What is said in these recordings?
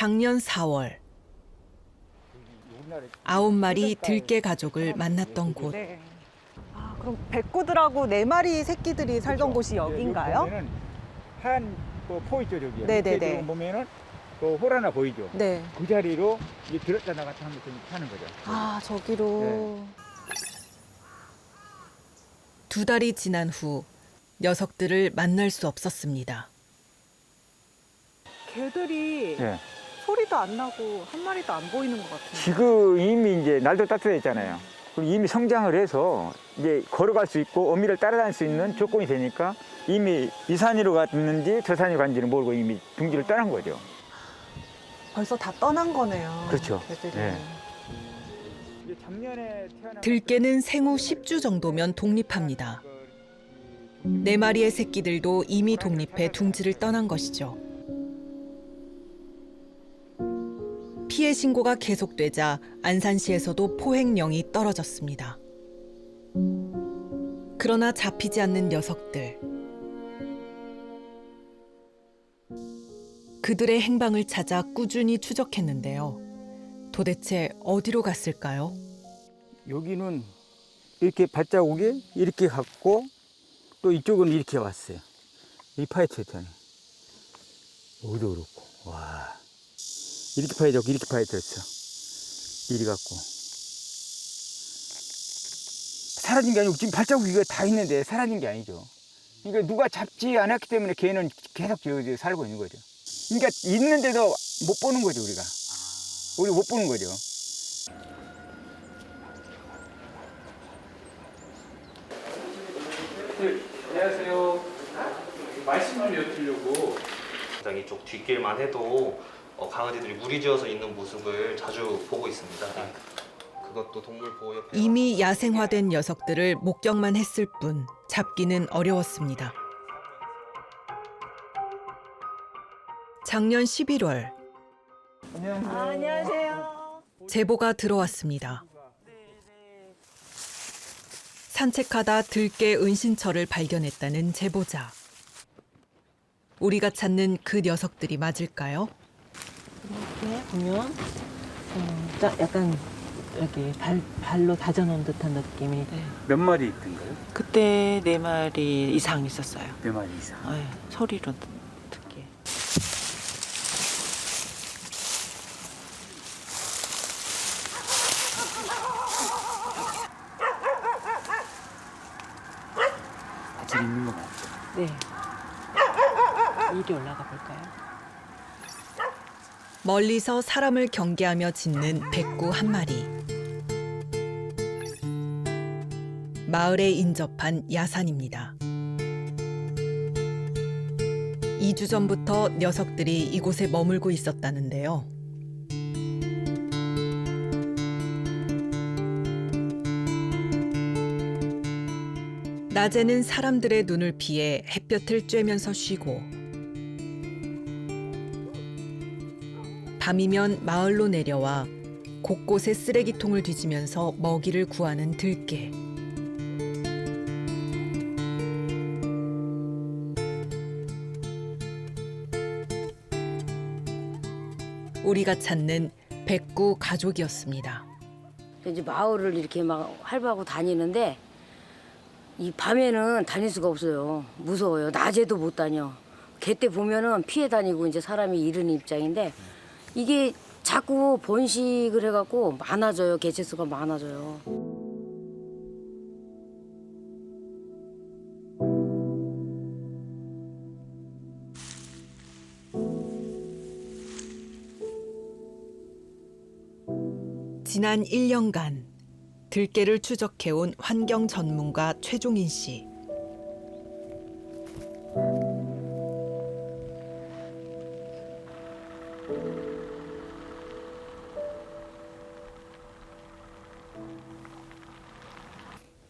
작년 4월 9마리 들깨 가족을 만났던 곳. 네. 아, 그럼 백구들하고 4마리 새끼들이 살던 곳이 여긴가요? 보면은 한 포 있죠, 저기. 네네네. 이렇게 보면은 그 홀 하나 보이죠. 네. 그 자리로 이제 들었다 나갔다 하는 거 하는 거죠. 아, 저기로. 두 달이 지난 후 녀석들을 만날 수 없었습니다. 개들이 네. 소리도 안 나고 한 마리도 안 보이는 것 같은데. 지금 이미 이제 날도 따뜻해졌잖아요. 그럼 이미 성장을 해서 이제 걸어갈 수 있고 어미를 따라다닐 수 있는 조건이 되니까 이미 이 산으로 갔는지 저 산으로 갔는지는 모르고 이미 둥지를 떠난 거죠. 벌써 다 떠난 거네요. 그렇죠. 개들이. 네. 작년에 태어난 들깨는 생후 10주 정도면 독립합니다. 4마리의 새끼들도 이미 독립해 둥지를 떠난 것이죠. 피해 신고가 계속되자 안산시에서도 포획령이 떨어졌습니다. 그러나 잡히지 않는 녀석들. 그들의 행방을 찾아 꾸준히 추적했는데요. 도대체 어디로 갔을까요? 여기는 이렇게 발자국이 이렇게 갔고 또 이쪽은 이렇게 왔어요. 이 파헤쳤잖아요. 여기도 그렇고 와 이렇게 파헤쳤고 이렇게 파헤쳤어. 이리 갔고 사라진 게 아니고 지금 발자국이 이거 다 있는데 사라진 게 아니죠. 그러니까 누가 잡지 않았기 때문에 걔는 계속 여기 살고 있는 거죠. 그러니까 있는데도 못 보는 거죠 우리가. 우리 못 보는 거죠. 네, 안녕하세요. 말씀을 여쭈려고 이쪽 뒷길만 해도 강아지들이 무리지어서 있는 모습을 자주 보고 있습니다. 그것도 동물보호협회 이미 야생화된 녀석들을 목격만 했을 뿐 잡기는 어려웠습니다. 작년 11월 안녕하세요. 제보가 들어왔습니다. 산책하다 들깨 은신처를 발견했다는 제보자. 우리가 찾는 그 녀석들이 맞을까요? 이렇게 보면 약간 이렇게 발로 다져놓은 듯한 느낌이. 몇 마리 있던가요? 그때 4마리 이상 있었어요. 4마리 이상. 네, 소리로 듣기에. 아직 있는 거 맞죠? 네. 이리 올라가 볼까요? 멀리서 사람을 경계하며 짖는 백구 한 마리. 마을에 인접한 야산입니다. 2주 전부터 녀석들이 이곳에 머물고 있었다는데요. 낮에는 사람들의 눈을 피해 햇볕을 쬐면서 쉬고 밤이면 마을로 내려와 곳곳에 쓰레기통을 뒤지면서 먹이를 구하는 들깨. 우리가 찾는 백구 가족이었습니다. 이제 마을을 이렇게 막 활보하고 다니는데 이 밤에는 다닐 수가 없어요. 무서워요. 낮에도 못 다녀. 개떼 보면은 피해 다니고 이제 사람이 이르는 입장인데 이게 자꾸 번식을 해갖고 많아져요. 개체수가 많아져요. 지난 1년간 들깨를 추적해온 환경 전문가 최종인 씨.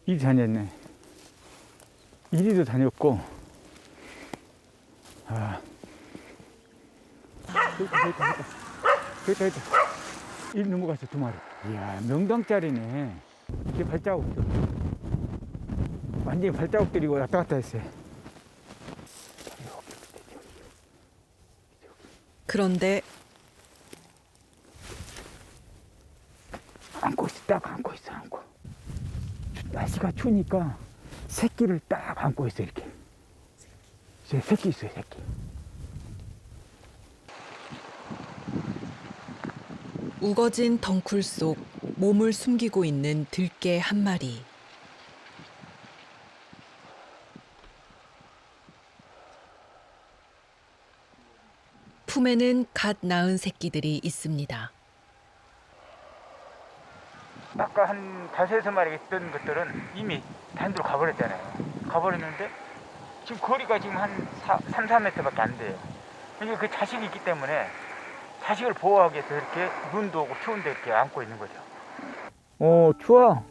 이리 다녔네. 이리도 다녔고. 됐다. 일 넘어갔어, 2마리. 이야, 명당짜리네. 이게 발자국들. 완전히 발자국들이고 왔다 갔다 했어요. 그런데 날씨가 추우니까 새끼를 딱 안고 있어 이렇게. 새끼 있어요, 새끼. 우거진 덩쿨 속 몸을 숨기고 있는 들개 한 마리. 품에는 갓 낳은 새끼들이 있습니다. 아까 한 5-6마리 있던 것들은 이미 단으로 가버렸잖아요. 가버렸는데 지금 거리가 지금 한 3-4m밖에 안 돼요. 이게 그 자식이 있기 때문에 자식을 보호하기 위해서 이렇게 눈도 오고 추운데 이렇게 안고 있는 거죠. 추워.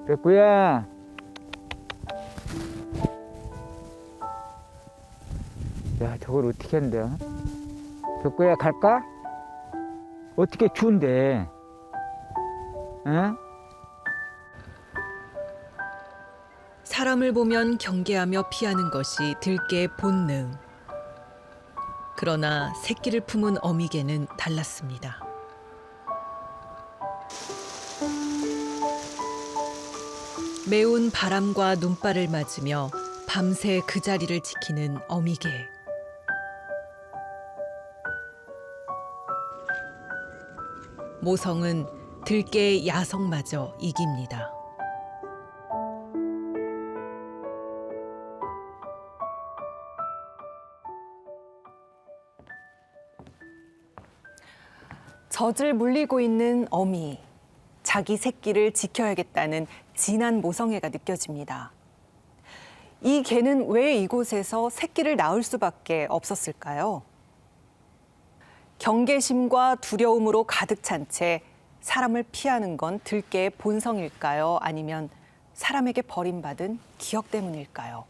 백구야. 야, 저걸 어떻게 한대? 백구야, 갈까? 어떻게 추운데? 응? 사람을 보면 경계하며 피하는 것이 들개의 본능. 그러나 새끼를 품은 어미개는 달랐습니다. 매운 바람과 눈발을 맞으며 밤새 그 자리를 지키는 어미개. 모성은 들개의 야성마저 이깁니다. 젖을 물리고 있는 어미. 자기 새끼를 지켜야겠다는 진한 모성애가 느껴집니다. 이 개는 왜 이곳에서 새끼를 낳을 수밖에 없었을까요? 경계심과 두려움으로 가득 찬 채 사람을 피하는 건 들개의 본성일까요? 아니면 사람에게 버림받은 기억 때문일까요?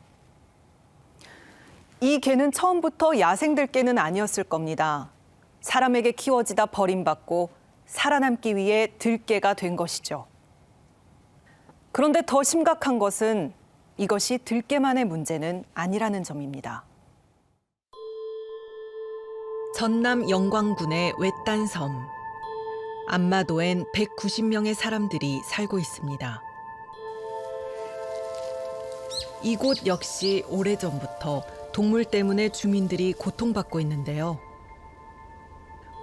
이 개는 처음부터 야생들개는 아니었을 겁니다. 사람에게 키워지다 버림받고 살아남기 위해 들개가 된 것이죠. 그런데 더 심각한 것은 이것이 들개만의 문제는 아니라는 점입니다. 전남 영광군의 외딴 섬. 안마도엔 190명의 사람들이 살고 있습니다. 이곳 역시 오래전부터 동물 때문에 주민들이 고통받고 있는데요.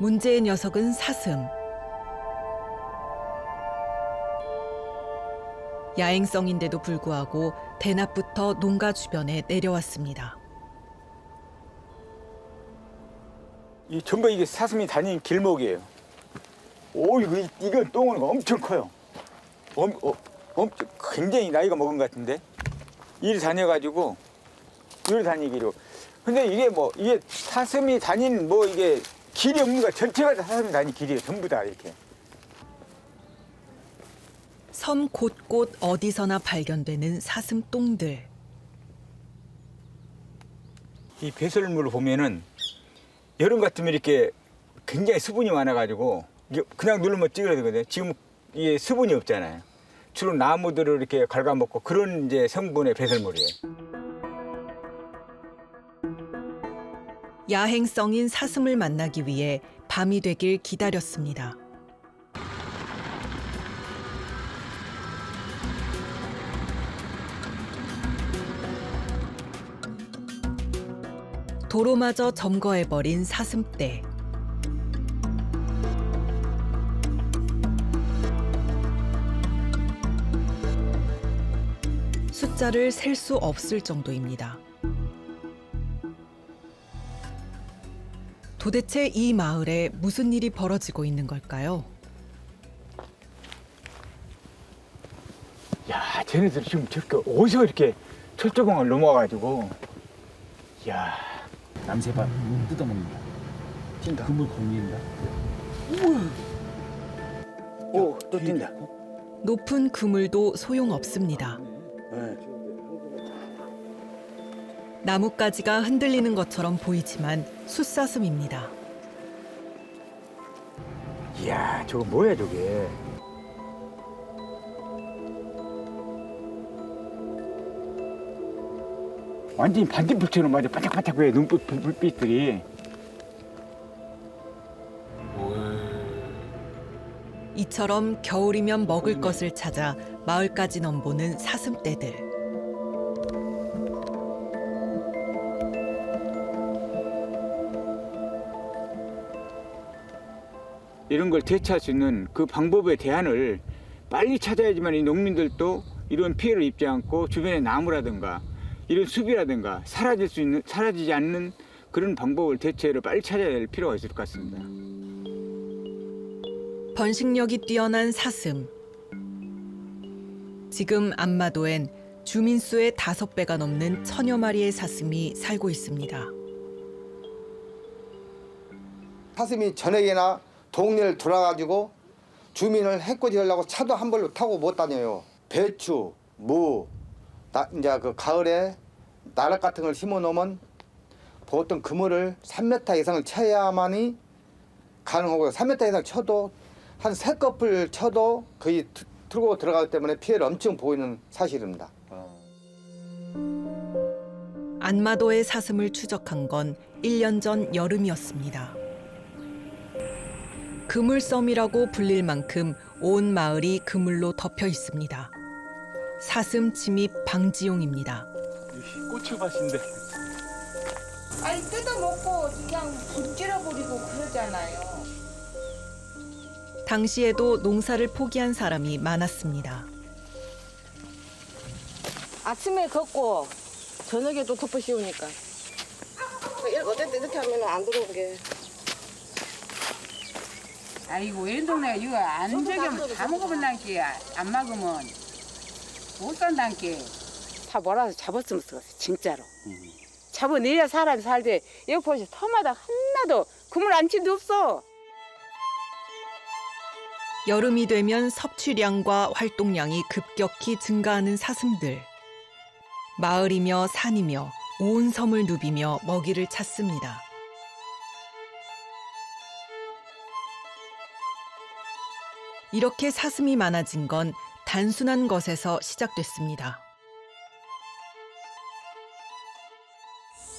문제의 녀석은 사슴. 야행성인데도 불구하고 대낮부터 농가 주변에 내려왔습니다. 이 전부 이게 사슴이 다니는 길목이에요. 이건 똥은 엄청 커요. 엄청 굉장히 나이가 먹은 것 같은데 이리 다녀가지고 이리 다니기로. 근데 이게 사슴이 다니는 이게 길이 없는 거야. 전체가 다 사슴이 다니는 길이에요. 전부 다 이렇게. 섬 곳곳 어디서나 발견되는 사슴 똥들. 이 배설물을 보면은 여름 같으면 이렇게 굉장히 수분이 많아가지고 이게 그냥 누르면 찌그러지거든요. 지금 이게 수분이 없잖아요. 주로 나무들을 이렇게 갉아먹고 그런 이제 성분의 배설물이에요. 야행성인 사슴을 만나기 위해 밤이 되길 기다렸습니다. 도로마저 점거해버린 사슴떼. 숫자를 셀 수 없을 정도입니다. 도대체 이 마을에 무슨 일이 벌어지고 있는 걸까요? 야, 쟤네들 지금 저렇게 어디서 이렇게 철조망을 넘어가가지고, 야, 남새밥 뜯어먹는다. 뛴다. 그물 걸린다. 오, 또 뛴다. 높은 그물도 소용없습니다. 나뭇가지가 흔들리는 것처럼 보이지만 숫사슴입니다. 이야, 저거 뭐야 저게. 완전히 반딧불처럼 맞아 반짝반짝해 불빛들이. 이처럼 겨울이면 먹을 것을 찾아 마을까지 넘보는 사슴떼들. 이런 걸 대처할 수 있는 그 방법의 대안을 빨리 찾아야지만 이 농민들도 이런 피해를 입지 않고 주변에 나무라든가 이런 숲이라든가 사라지지 않는 그런 방법을 대체를 빨리 찾아야 될 필요가 있을 것 같습니다. 번식력이 뛰어난 사슴. 지금 안마도엔 주민수의 5배가 넘는 1000여 마리의 사슴이 살고 있습니다. 사슴이 저녁에나 동네를 돌아가지고 주민을 해코지하려고 차도 한 벌로 타고 못 다녀요. 배추, 무, 이제 그 가을에 나락 같은 걸 심어 놓으면 보통 그물을 3m 이상을 쳐야만이 가능하고요. 3m 이상 쳐도 한 3커플 쳐도 거의 들고 들어가기 때문에 피해를 엄청 보이는 사실입니다. 안마도의 사슴을 추적한 건 1년 전 여름이었습니다. 그물섬이라고 불릴 만큼 온 마을이 그물로 덮여 있습니다. 사슴 침입 방지용입니다. 고추밭인데. 아니 뜯어먹고 그냥 분질러버리고 그러잖아요. 당시에도 농사를 포기한 사람이 많았습니다. 아침에 걷고 저녁에 또 덮어 씌우니까. 이렇게 하면 안 들어오게. 아이고 이 동네가 이거 안 저기면 다 먹어볼란게 안 먹으면 못 산단게. 다 몰아서 잡았으면 쓰겠어 진짜로. 잡아내야 사람이 살지. 여기 보시 터마다 하나도 그물 안 친 데 없어. 여름이 되면 섭취량과 활동량이 급격히 증가하는 사슴들. 마을이며 산이며 온 섬을 누비며 먹이를 찾습니다. 이렇게 사슴이 많아진 건 단순한 것에서 시작됐습니다.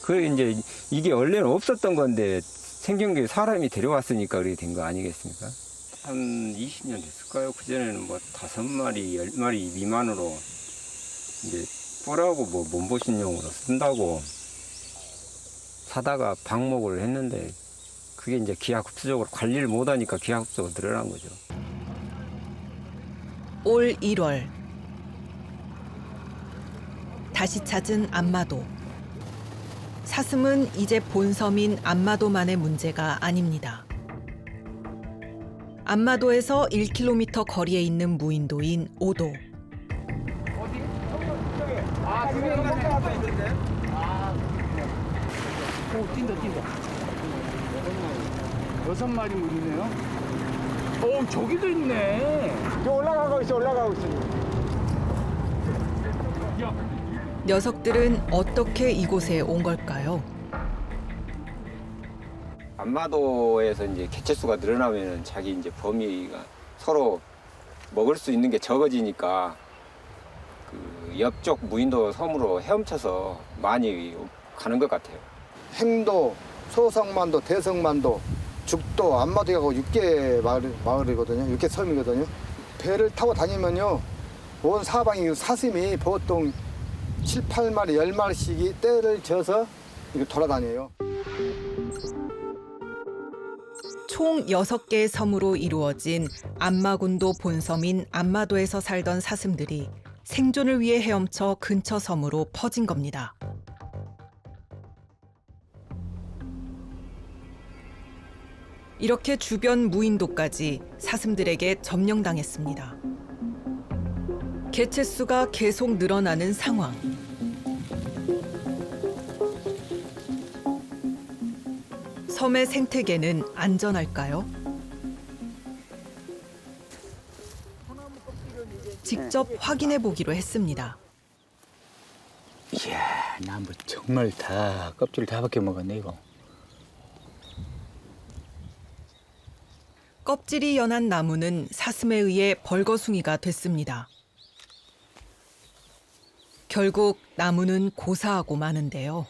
그 이제 이게 원래는 없었던 건데 생긴 게 사람이 데려왔으니까 그렇게 된 거 아니겠습니까? 한 20년 됐을까요? 그전에는 뭐 5마리, 10마리 미만으로 이제 뿔하고 뭐 몸보신용으로 쓴다고 사다가 방목을 했는데 그게 이제 기하급수적으로 관리를 못하니까 기하급수적으로 늘어난 거죠. 올 1월 다시 찾은 안마도. 사슴은 이제 본섬인 안마도만의 문제가 아닙니다. 안마도에서 1km 거리에 있는 무인도인 오도. 오, 뛴다. 6마리 물이네요. 오, 저기도 있네. 올라가고 있어. 녀석들은 어떻게 이곳에 온 걸까요? 안마도에서 이제 개체수가 늘어나면은 자기 이제 범위가 서로 먹을 수 있는 게 적어지니까 그 옆쪽 무인도 섬으로 헤엄쳐서 많이 가는 것 같아요. 행도, 소성만도, 대성만도, 죽도, 안마도하고 6개 마을이거든요. 6개 섬이거든요. 배를 타고 다니면요. 온 사방이 사슴이 보통 7, 8마리, 10마리씩이 떼를 져서 이렇게 돌아다녀요. 총 6개의 섬으로 이루어진 안마군도 본섬인 안마도에서 살던 사슴들이 생존을 위해 헤엄쳐 근처 섬으로 퍼진 겁니다. 이렇게 주변 무인도까지 사슴들에게 점령당했습니다. 개체수가 계속 늘어나는 상황. 섬의 생태계는 안전할까요? 직접 확인해 보기로 했습니다. 이야, 나 뭐 정말 다 껍질 다 벗겨 먹었네 이거. 껍질이 연한 나무는 사슴에 의해 벌거숭이가 됐습니다. 결국 나무는 고사하고 마는데요.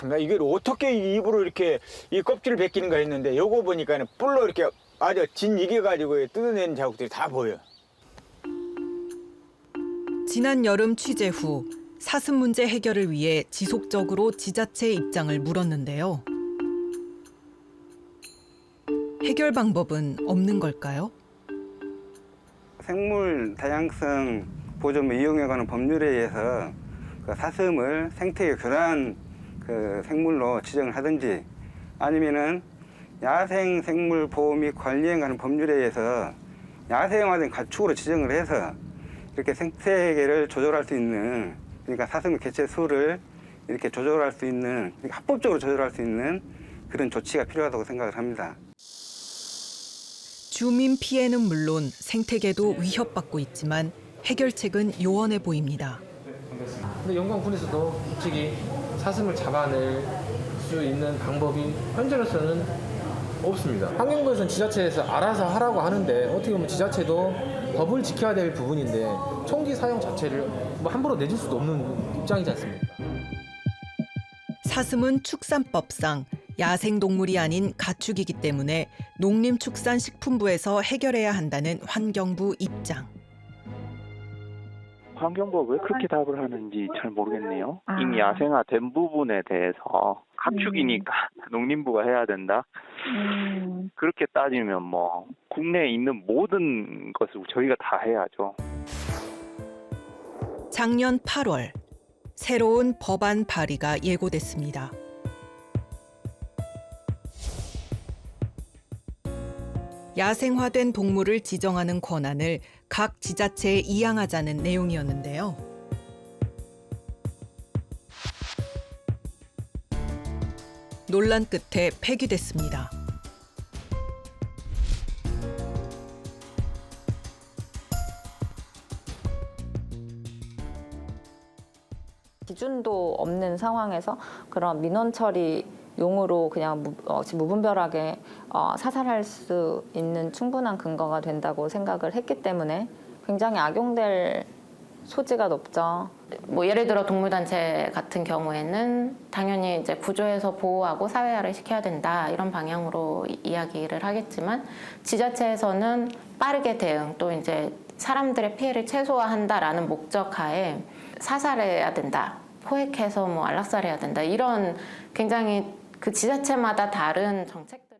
참, 나 이걸 어떻게 입으로 이렇게 이 껍질을 벗기는가 했는데 요거 보니까는 뿔로 이렇게 아주 진 이겨가지고 뜯어내는 자국들이 다 보여. 지난 여름 취재 후 사슴 문제 해결을 위해 지속적으로 지자체의 입장을 물었는데요. 해결 방법은 없는 걸까요? 생물 다양성 보존을 이용해가는 법률에 의해서 그 사슴을 생태계 교란 그 생물로 지정을 하든지 아니면은 야생 생물 보호 및 관리에 관한 법률에 의해서 야생화된 가축으로 지정을 해서 이렇게 생태계를 조절할 수 있는, 그러니까 사슴의 개체 수를 이렇게 조절할 수 있는, 합법적으로 조절할 수 있는 그런 조치가 필요하다고 생각을 합니다. 주민 피해는 물론 생태계도 위협받고 있지만 해결책은 요원해 보입니다. 근데 영광군에서도 솔직히 사슴을 잡아낼 수 있는 방법이 현재로서는 없습니다. 환경부에서는 지자체에서 알아서 하라고 하는데 어떻게 보면 지자체도 법을 지켜야 될 부분인데 총기 사용 자체를 뭐 함부로 내줄 수도 없는 입장이지 않습니까? 사슴은 축산법상 야생동물이 아닌 가축이기 때문에 농림축산식품부에서 해결해야 한다는 환경부 입장. 환경부가 왜 그렇게 답을 하는지 잘 모르겠네요. 이미 야생화된 부분에 대해서 가축이니까 농림부가 해야 된다. 그렇게 따지면 뭐 국내에 있는 모든 것을 저희가 다 해야죠. 작년 8월 새로운 법안 발의가 예고됐습니다. 야생화된 동물을 지정하는 권한을 각 지자체에 이양하자는 내용이었는데요. 논란 끝에 폐기됐습니다. 기준도 없는 상황에서 그런 민원 처리 용으로 그냥 무분별하게 사살할 수 있는 충분한 근거가 된다고 생각을 했기 때문에 굉장히 악용될 소지가 높죠. 뭐 예를 들어 동물단체 같은 경우에는 당연히 이제 구조해서 보호하고 사회화를 시켜야 된다 이런 방향으로 이야기를 하겠지만 지자체에서는 빠르게 대응 또 이제 사람들의 피해를 최소화한다라는 목적하에 사살해야 된다, 포획해서 뭐 안락살해야 된다 이런 굉장히 그 지자체마다 다른 정책.